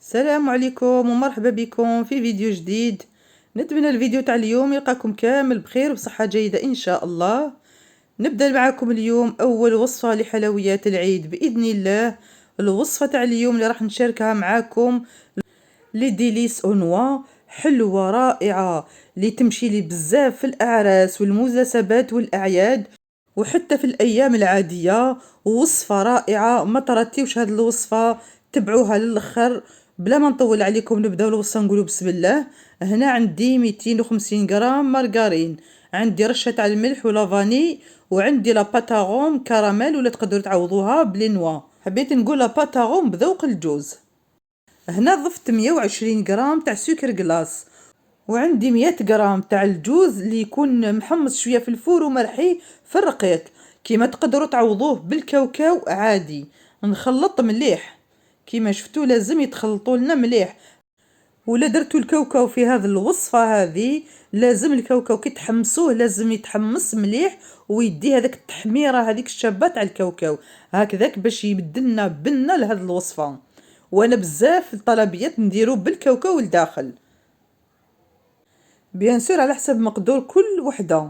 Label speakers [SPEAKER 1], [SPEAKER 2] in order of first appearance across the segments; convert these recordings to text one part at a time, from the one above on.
[SPEAKER 1] السلام عليكم ومرحبا بكم في فيديو جديد. نتمنى الفيديو تاع اليوم يلقاكم كامل بخير وبصحة جيدة إن شاء الله. نبدأ معكم اليوم أول وصفة لحلويات العيد بإذن الله. الوصفة تاع اليوم اللي راح نشاركها معكم لي ديليس أونوا، حلوة رائعة اللي تمشي لي بزاف في الأعراس والمناسبات والأعياد وحتى في الأيام العادية. وصفة رائعة، ما ترتيوش هاد الوصفة، تبعوها للآخر. بلا ما نطول عليكم نبداو الوصفة. نقولوا بسم الله. هنا عندي 250 غرام مارغرين، عندي رشة على الملح ولافاني، وعندي لا باتاغون كراميل ولا تقدروا تعوضوها بلي نوا. حبيت نقول لا باتاغون بذوق الجوز. هنا ضفت 120 غرام تاع سكر كلاص، وعندي 100 غرام تاع الجوز اللي يكون محمص شويه في الفور ومرحي في الرقيق. كيما تقدروا تعوضوه بالكاوكاو عادي. نخلط مليح كيما شفتوا، لازم يتخلطوا لنا مليح. ولا درتوا الكاوكاو في هذه الوصفه هذه، لازم الكاوكاو كي تحمصوه لازم يتحمص مليح ويدي هذاك التحميره هذيك الشابه تاع الكاوكاو هكذاك باش يبدلنا بنه لهذه الوصفه. وانا بزاف الطلبيات نديرو بالكاوكاو لداخل، بيان سور على حسب مقدور كل وحده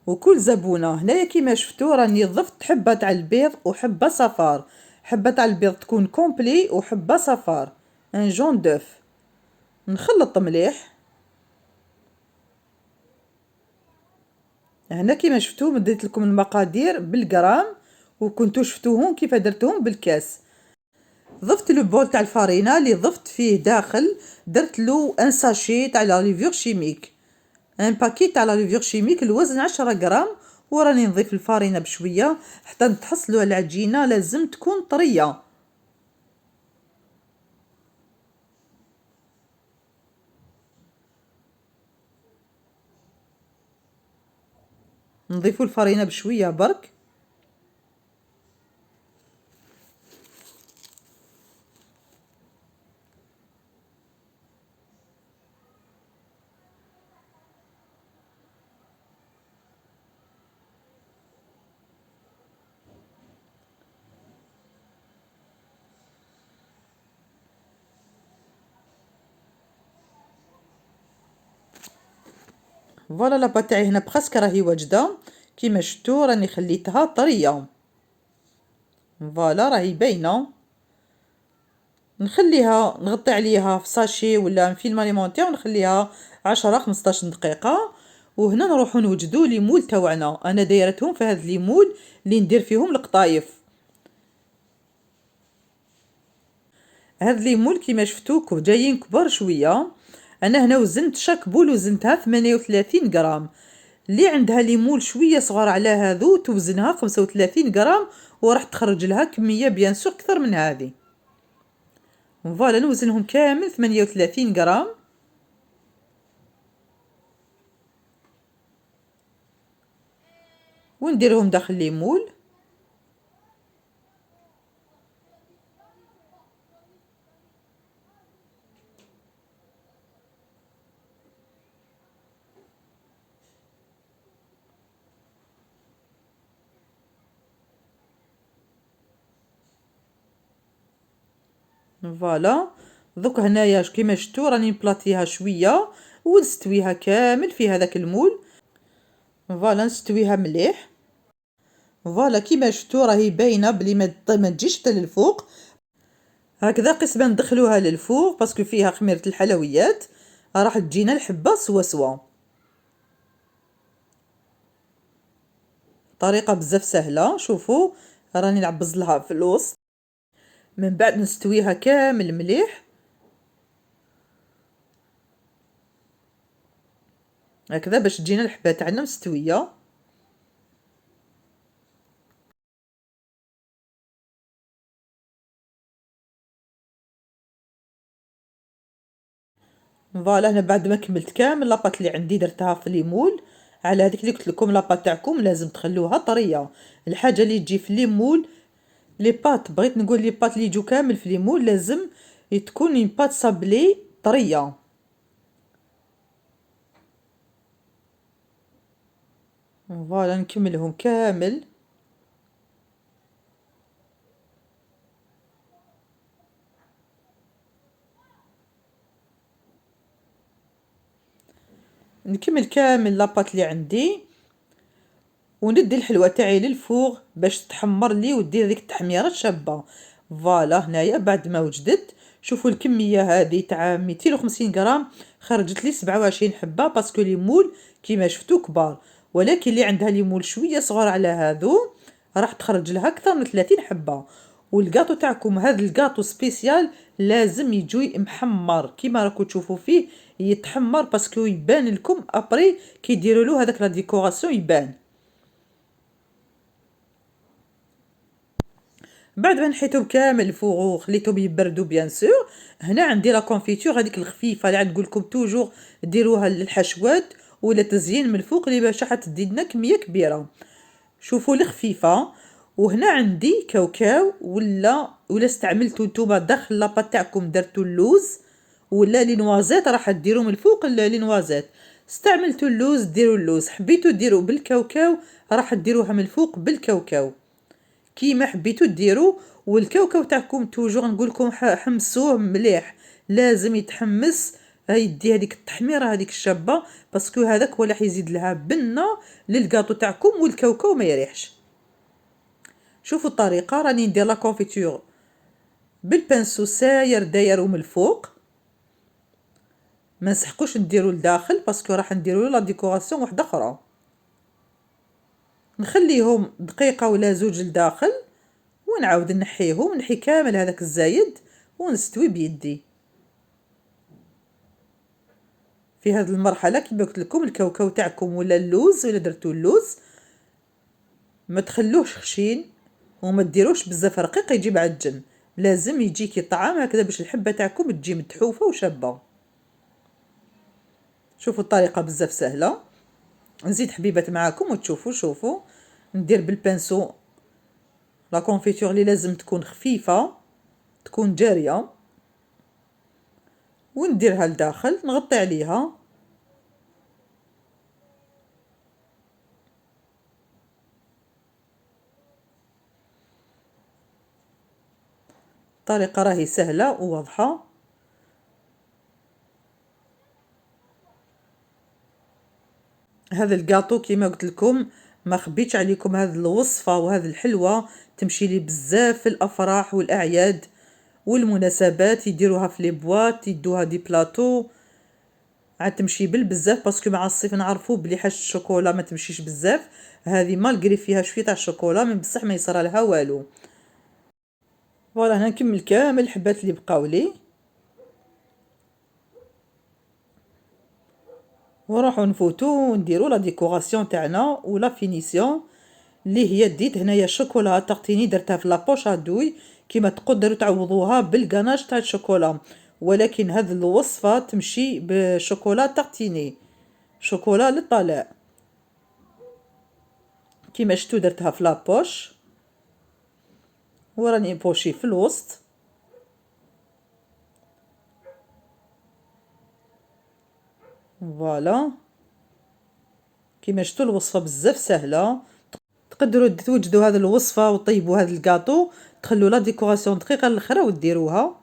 [SPEAKER 1] وكل زبونه. هنايا كيما شفتوا راني ضفت حبه تاع البيض وحبه صفار. حبه تاع البيض تكون كومبلي وحبه صفار ان جون دوف. نخلط مليح. هنا كيما شفتوا مديت لكم المقادير بالجرام وكنتو شفتوهم كيف درتهم بالكاس. ضفت لو بول تاع الفارينه اللي ضفت فيه داخل، درت له ان ساشي تاع لا ليفور شيميك، ان باكي تاع لا ليفور شيميك الوزن 10 غرام. وراني نضيف الفارينه بشويه حتى تحصلوا العجينه، لازم تكون طريه. نضيفوا الفارينه بشويه برك. فوالا لاباط تاعي هنا بخاسك راهي واجده. كيما شفتوا راني خليتها طريه. فوالا راهي باينه. نخليها نغطي عليها في ساشي ولا فيلم اليمونتير ونخليها 10 15 دقيقه. وهنا نروحو نوجدو لي مول تاوعنا. انا دايرتهم في هذا لي مول اللي ندير فيهم القطايف. هاد لي مول كيما شفتوا جايين كبار شويه. انا هنا وزنت شاك بول وزنتها 38 غرام. اللي عندها لي مول شويه صغار على هذو توزنها 35 غرام وراح تخرج لها كميه بيان سور اكثر من هذه. فوالا نوزنهم كامل 38 غرام ونديرهم داخل لي مول. فوالا دوك هنايا كيما شفتوا راني مبلاطيها شويه ونستويها كامل في هذاك المول. فوالا نستويها مليح. فوالا كيما شفتوا راهي باينه بلي ما تجيش حتى للفوق. هكذا قسما ندخلوها للفوق باسكو فيها خميره الحلويات، راح تجينا الحبه سوا سوا. طريقه بزاف سهله. شوفوا راني نعبز لها في الوسط من بعد نستويها كامل مليح هكذا باش تجينا الحبه تاعنا مستويه. فوالا انا بعد ما كملت كامل لاباط اللي عندي درتها في ليمول. على هذيك اللي قلت لكم لاباط تاعكم لازم تخلوها طريه. الحاجه اللي تجي في ليمول، لي بات بغيت نقول لي بات اللي يجوا كامل في ليمول لازم تكون اون بات صابلي طريه. فوالا نكملهم كامل. نكمل كامل لاباط اللي عندي وندي الحلوه تاعي للفوغ باش تحمر لي ودير هذيك التحميره الشابه. فوالا هنايا بعد ما وجدت شوفوا الكميه هذه تاع 250 غرام خرجت لي 27 حبه باسكو لي مول كيما شفتوا كبار، ولكن اللي عندها لي مول شويه صغار على هذو راح تخرج لها اكثر من 30 حبه. والكاطو تاعكم هذا الكاطو سبيسيال لازم يجي محمر كيما راكم تشوفوا فيه يتحمر باسكو يبان لكم ابري كي ديروا له هذاك لا ديكوراسيون يبان. بعد ما نحيتهم كامل الفوغ وخليتهم يبردوا بيان سور، هنا عندي لا كونفيتور هذيك الخفيفه اللي عاد نقول لكم توجور ديروها للحشوات ولا تزيين من الفوق اللي باش راح تدي لنا كميه كبيره. شوفوا الخفيفه. وهنا عندي كاوكاو ولا استعملتوا نتوما داخل لاباط تاعكم درتوا اللوز ولا لي نوازيت راح ديروا من الفوق لي نوازيت. استعملتوا اللوز ديروا اللوز، حبيتوا ديروا بالكاوكاو راح ديروها من الفوق بالكاوكاو كيما حبيتوا ديروا. والكاوكاو تاعكم توجور نقول لكم حمسوه مليح، لازم يتحمس يدي هذيك التحميره هذيك الشابه باسكو هذاك هو اللي حيزيد لها بنه للكاطو تاعكم والكاوكاو ما يريحش. شوفوا الطريقه راني ندير لا كونفيتور بالبانسو ساير داير من الفوق، ما نسحقوش نديرو لداخل باسكو راح نديرو لا ديكوراسيون واحده اخرى. نخليهم دقيقه ولا زوج لداخل ونعاود نحيهم، نحي كامل هذاك الزايد ونستوي بيدي. في هذه المرحله كما قلت لكم الكاوكاو تاعكم ولا اللوز ولا درتو اللوز ما تخلوش خشين وما ديروش بزاف رقيق يجي معجن، لازم يجي كي طعام هكذا باش الحبه تاعكم تجي متحوفه وشابه. شوفوا الطريقه بزاف سهله. نزيد حبيبات معاكم وتشوفوا. شوفوا ندير بالبانسو لا كونفيتور اللي لازم تكون خفيفه تكون جاريه ونديرها لداخل نغطي عليها. الطريقه راهي سهله وواضحه. هذا الكاطو كيما قلت لكم ما خبيتش عليكم، هذه الوصفه وهذه الحلوه تمشي لي بزاف في الافراح والاعياد والمناسبات، يديروها في لي بواط يدوها دي بلاطو، عاد تمشي بزاف باسكو مع الصيف نعرفوا بلي حاجه الشوكولا ما تمشيش بزاف. هذه مالغري فيها شويه تاع الشوكولا من بصح ما يصرى لها والو. فوالا هنا نكمل كامل الحبات اللي بقاو لي ونروحو نفوتو ونديرو لا ديكوراسيون تاعنا ولا فينيسيون اللي هي ديت هنايا شوكولا تارتيني درتها في لابوش ادوي كيما تقدروا تعوضوها بالغاناج تاع الشوكولا، ولكن هذه الوصفه تمشي بشوكولا تارتيني شوكولا للطلاء كيما شفتوا درتها في لابوش وراني بوشي في الوسط. فوالا كيما شفتوا الوصفه بزاف سهله، تقدروا توجدوا هذه الوصفه وطيبوا هذا الكاطو تخلوا لا ديكوراسيون دقيقه للخرا وديروها.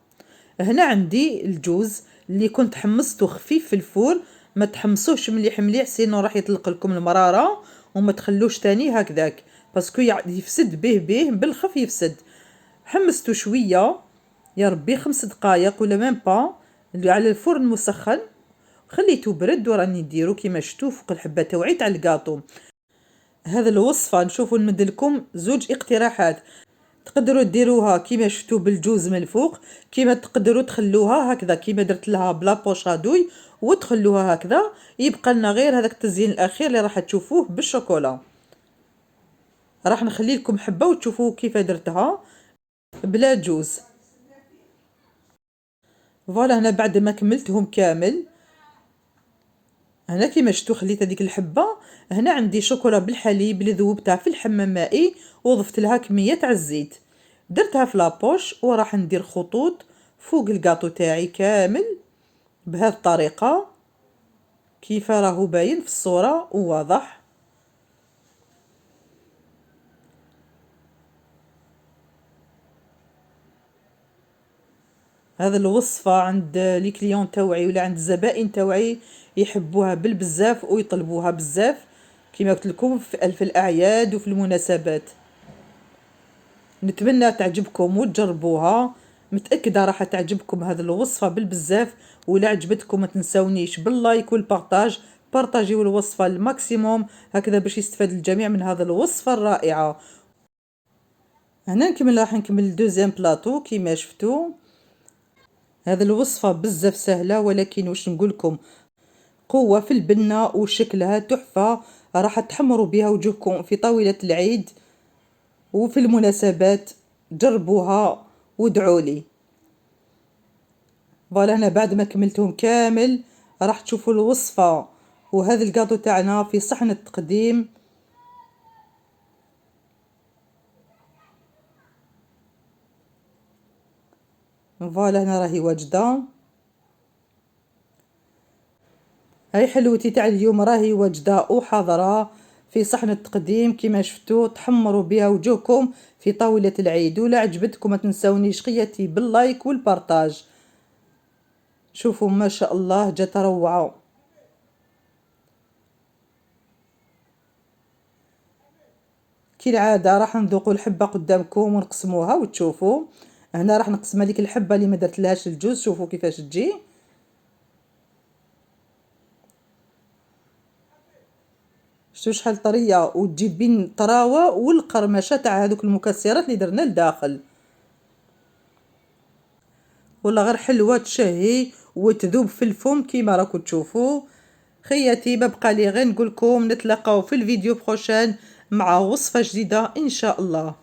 [SPEAKER 1] هنا عندي الجوز اللي كنت حمصته خفيف في الفور، ما تحمصوش مليح مليح سينو راح يطلق لكم المراره، وما تخلوش تاني هكذاك باسكو يفسد به بالخف يفسد. حمصته شويه يا ربي 5 دقائق ولا ميم با على الفرن مسخن، خليته برد وراني نديرو كيما شفتوا فوق الحبه تاوعي تاع الكاطو. هذا الوصفه نشوفوا نمد لكم زوج اقتراحات، تقدروا ديروها كيما شفتوا بالجوز من الفوق، كيما تقدروا تخلوها هكذا كيما درت لها بلا بوشادوي وتخلوها هكذا يبقى لنا غير هذاك التزيين الاخير اللي راح تشوفوه بالشوكولا. راح نخلي لكم حبه وتشوفوا كيف درتها بلا جوز. فوالا هنا بعد ما كملتهم كامل هنا كيما شفتوا خليت هذيك الحبه. هنا عندي شوكولا بالحليب اللي ذوبتها في الحمام مائي وضفت لها كميه تاع الزيت، درتها في لابوش وراح ندير خطوط فوق الكاطو تاعي كامل بهذه الطريقه كيف راهو باين في الصوره وواضح. هذا الوصفة عند لي كليون تاوعي ولا عند الزبائن تاوعي يحبوها بالبزاف ويطلبوها بزاف، كما قلت لكم في الأعياد وفي المناسبات. نتمنى تعجبكم وتجربوها، متأكدة راح تعجبكم هذه الوصفة بالبزاف. ولا عجبتكم ما تنسونيش باللايك والبارطاج، بارطاجيو الوصفة الماكسيموم هكذا باش يستفاد الجميع من هذه الوصفة الرائعة. هنا راح نكمل الدوزيام بلاطو. كما شفتوا هذه الوصفة بزاف سهلة، ولكن واش نقولكم قوة في البنة وشكلها تحفة. راح تحمروا بها وجوهكم في طاولة العيد وفي المناسبات. جربوها وادعوا لي. فوالا انا بعد ما كملتهم كامل راح تشوفوا الوصفة وهذا الكاطو تاعنا في صحن التقديم. فوالا هنا راهي واجدة. هاي حلوتي تاع اليوم راهي واجدة وحاضرة في صحن التقديم. كما شفتوا تحمروا بها وجوهكم في طاولة العيد. ولا عجبتكم ما تنسونيش قيتي باللايك والبارطاج. شوفوا ما شاء الله جات روعة. كالعادة راح نذوقوا الحبة قدامكم ونقسموها وتشوفوا. هنا راح نقسم هذيك الحبة اللي ما درت لهاش الجوز. شوفوا كيفاش تجي. شتو شحال طريه وتجي بين الطراوه والقرمشه تاع هذوك المكسرات اللي درنا لداخل. ولا غير حلوه تشهي وتذوب في الفم كيما راكم تشوفوا. خياتي ما بقى لي غير نقول لكم نتلاقاو في الفيديو بروشان مع وصفه جديده ان شاء الله.